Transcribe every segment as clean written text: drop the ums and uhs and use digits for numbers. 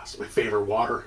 It's my favorite water.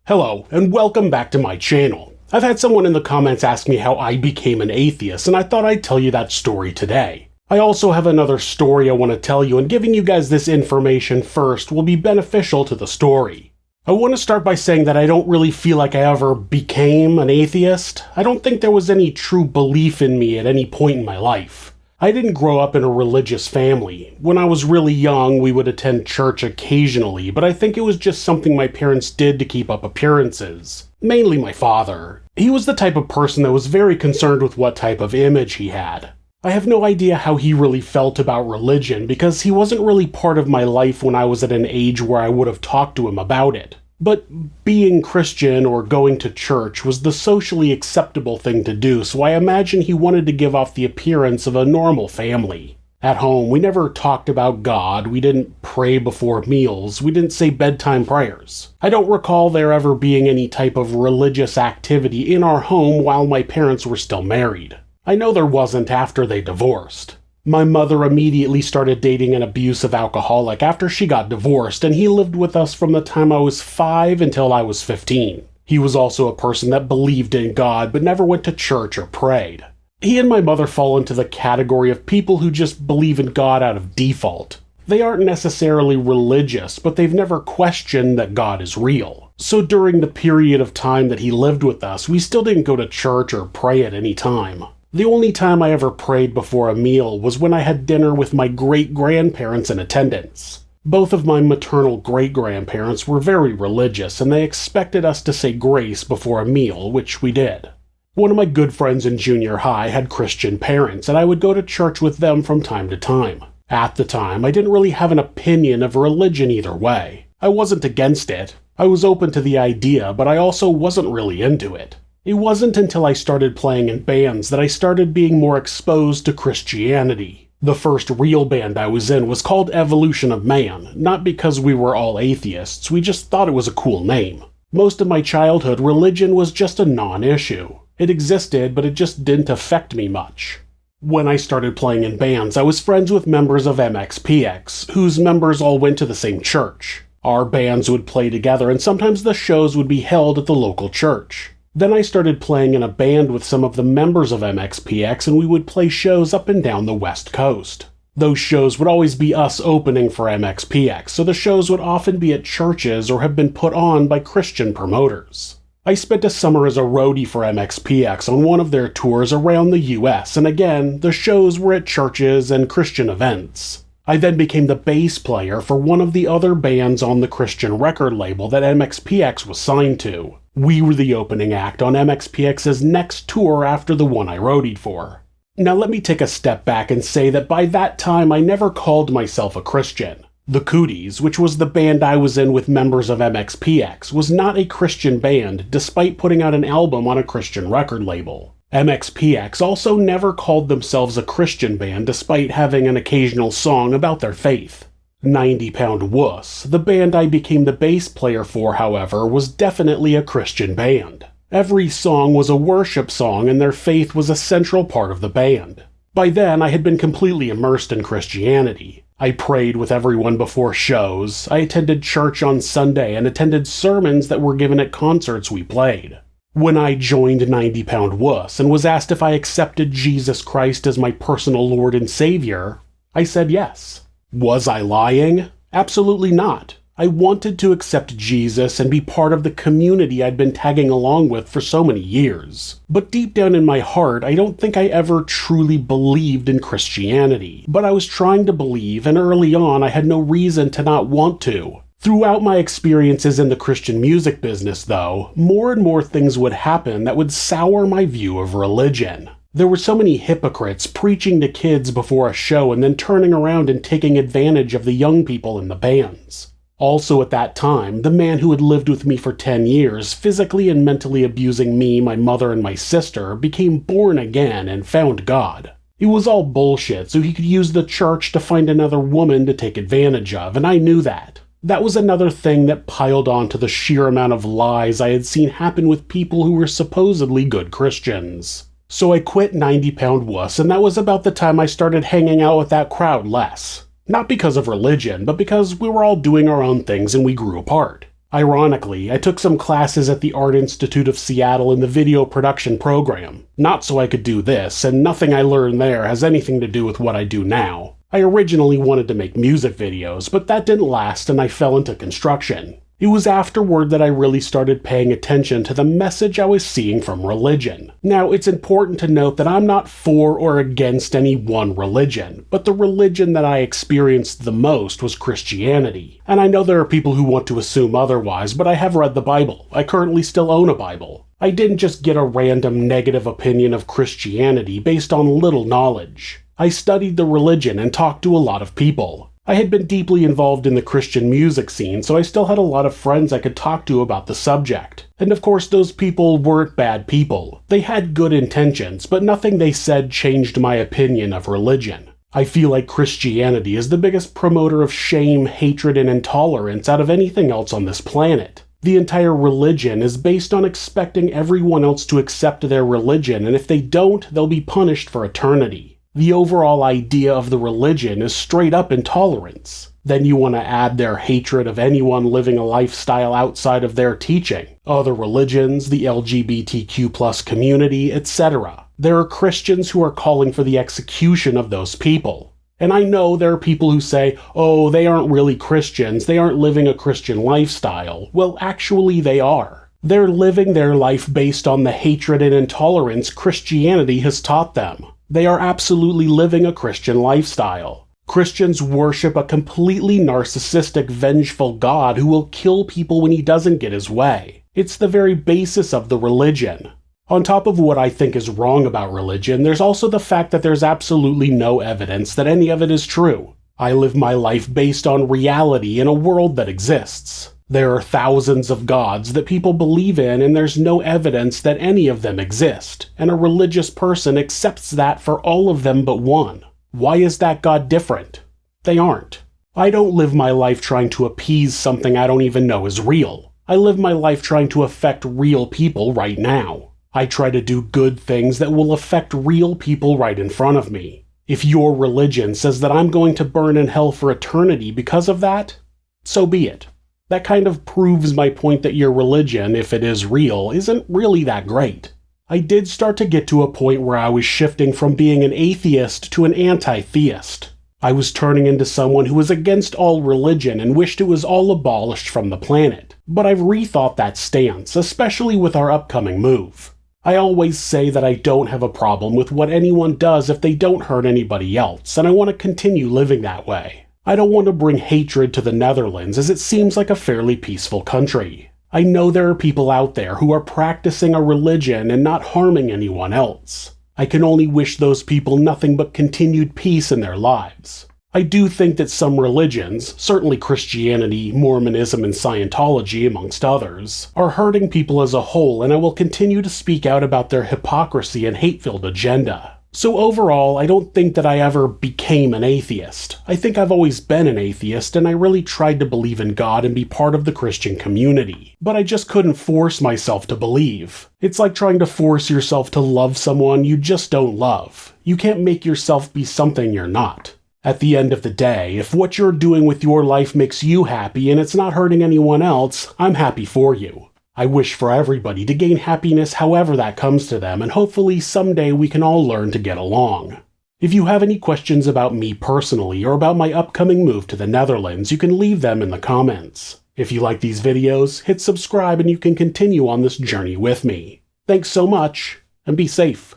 Hello, and welcome back to my channel. I've had someone in the comments ask me how I became an atheist, and I thought I'd tell you that story today. I also have another story I want to tell you, and giving you guys this information first will be beneficial to the story. I want to start by saying that I don't really feel like I ever became an atheist. I don't think there was any true belief in me at any point in my life. I didn't grow up in a religious family. When I was really young, we would attend church occasionally, but I think it was just something my parents did to keep up appearances. Mainly my father. He was the type of person that was very concerned with what type of image he had. I have no idea how he really felt about religion because he wasn't really part of my life when I was at an age where I would have talked to him about it. But being Christian or going to church was the socially acceptable thing to do, so I imagine he wanted to give off the appearance of a normal family. At home, we never talked about God, we didn't pray before meals, we didn't say bedtime prayers. I don't recall there ever being any type of religious activity in our home while my parents were still married. I know there wasn't after they divorced. My mother immediately started dating an abusive alcoholic after she got divorced, and he lived with us from the time I was 5 until I was 15. He was also a person that believed in God but never went to church or prayed. He and my mother fall into the category of people who just believe in God out of default. They aren't necessarily religious, but they've never questioned that God is real. So during the period of time that he lived with us, we still didn't go to church or pray at any time. The only time I ever prayed before a meal was when I had dinner with my great-grandparents in attendance. Both of my maternal great-grandparents were very religious, and they expected us to say grace before a meal, which we did. One of my good friends in junior high had Christian parents, and I would go to church with them from time to time. At the time, I didn't really have an opinion of religion either way. I wasn't against it. I was open to the idea, but I also wasn't really into it. It wasn't until I started playing in bands that I started being more exposed to Christianity. The first real band I was in was called Evolution of Man, not because we were all atheists, we just thought it was a cool name. Most of my childhood, religion was just a non-issue. It existed, but it just didn't affect me much. When I started playing in bands, I was friends with members of MXPX, whose members all went to the same church. Our bands would play together, and sometimes the shows would be held at the local church. Then I started playing in a band with some of the members of MXPX, and we would play shows up and down the West Coast. Those shows would always be us opening for MXPX, so the shows would often be at churches or have been put on by Christian promoters. I spent a summer as a roadie for MXPX on one of their tours around the US, and again, the shows were at churches and Christian events. I then became the bass player for one of the other bands on the Christian record label that MXPX was signed to. We were the opening act on MXPX's next tour after the one I roadied for. Now let me take a step back and say that by that time I never called myself a Christian. The Cooties, which was the band I was in with members of MXPX, was not a Christian band despite putting out an album on a Christian record label. MXPX also never called themselves a Christian band despite having an occasional song about their faith. 90 Pound Wuss, the band I became the bass player for, however, was definitely a Christian band. Every song was a worship song and their faith was a central part of the band. By then, I had been completely immersed in Christianity. I prayed with everyone before shows, I attended church on Sunday, and attended sermons that were given at concerts we played. When I joined 90 Pound Wuss and was asked if I accepted Jesus Christ as my personal Lord and Savior, I said yes. Was I lying? Absolutely not. I wanted to accept Jesus and be part of the community I'd been tagging along with for so many years. But deep down in my heart, I don't think I ever truly believed in Christianity. But I was trying to believe, and early on I had no reason to not want to. Throughout my experiences in the Christian music business, though, more and more things would happen that would sour my view of religion. There were so many hypocrites preaching to kids before a show and then turning around and taking advantage of the young people in the bands. Also at that time, the man who had lived with me for 10 years, physically and mentally abusing me, my mother, and my sister, became born again and found God. It was all bullshit, so he could use the church to find another woman to take advantage of, and I knew that. That was another thing that piled on to the sheer amount of lies I had seen happen with people who were supposedly good Christians. So I quit 90 Pound Wuss, and that was about the time I started hanging out with that crowd less. Not because of religion, but because we were all doing our own things and we grew apart. Ironically, I took some classes at the Art Institute of Seattle in the video production program. Not so I could do this, and nothing I learned there has anything to do with what I do now. I originally wanted to make music videos, but that didn't last and I fell into construction. It was afterward that I really started paying attention to the message I was seeing from religion. Now, it's important to note that I'm not for or against any one religion, but the religion that I experienced the most was Christianity. And I know there are people who want to assume otherwise, but I have read the Bible. I currently still own a Bible. I didn't just get a random negative opinion of Christianity based on little knowledge. I studied the religion and talked to a lot of people. I had been deeply involved in the Christian music scene, so I still had a lot of friends I could talk to about the subject. And of course, those people weren't bad people. They had good intentions, but nothing they said changed my opinion of religion. I feel like Christianity is the biggest promoter of shame, hatred, and intolerance out of anything else on this planet. The entire religion is based on expecting everyone else to accept their religion, and if they don't, they'll be punished for eternity. The overall idea of the religion is straight up intolerance. Then you want to add their hatred of anyone living a lifestyle outside of their teaching, other religions, the LGBTQ+ community, etc. There are Christians who are calling for the execution of those people. And I know there are people who say, oh, they aren't really Christians, they aren't living a Christian lifestyle. Well, actually they are. They're living their life based on the hatred and intolerance Christianity has taught them. They are absolutely living a Christian lifestyle. Christians worship a completely narcissistic, vengeful God who will kill people when he doesn't get his way. It's the very basis of the religion. On top of what I think is wrong about religion, there's also the fact that there's absolutely no evidence that any of it is true. I live my life based on reality in a world that exists. There are thousands of gods that people believe in, and there's no evidence that any of them exist, and a religious person accepts that for all of them but one. Why is that God different? They aren't. I don't live my life trying to appease something I don't even know is real. I live my life trying to affect real people right now. I try to do good things that will affect real people right in front of me. If your religion says that I'm going to burn in hell for eternity because of that, so be it. That kind of proves my point that your religion, if it is real, isn't really that great. I did start to get to a point where I was shifting from being an atheist to an anti-theist. I was turning into someone who was against all religion and wished it was all abolished from the planet. But I've rethought that stance, especially with our upcoming move. I always say that I don't have a problem with what anyone does if they don't hurt anybody else, and I want to continue living that way. I don't want to bring hatred to the Netherlands, as it seems like a fairly peaceful country. I know there are people out there who are practicing a religion and not harming anyone else. I can only wish those people nothing but continued peace in their lives. I do think that some religions, certainly Christianity, Mormonism, and Scientology, amongst others, are hurting people as a whole, and I will continue to speak out about their hypocrisy and hate-filled agenda. So overall, I don't think that I ever became an atheist. I think I've always been an atheist, and I really tried to believe in God and be part of the Christian community. But I just couldn't force myself to believe. It's like trying to force yourself to love someone you just don't love. You can't make yourself be something you're not. At the end of the day, if what you're doing with your life makes you happy and it's not hurting anyone else, I'm happy for you. I wish for everybody to gain happiness however that comes to them, and hopefully someday we can all learn to get along. If you have any questions about me personally or about my upcoming move to the Netherlands, you can leave them in the comments. If you like these videos, hit subscribe and you can continue on this journey with me. Thanks so much, and be safe.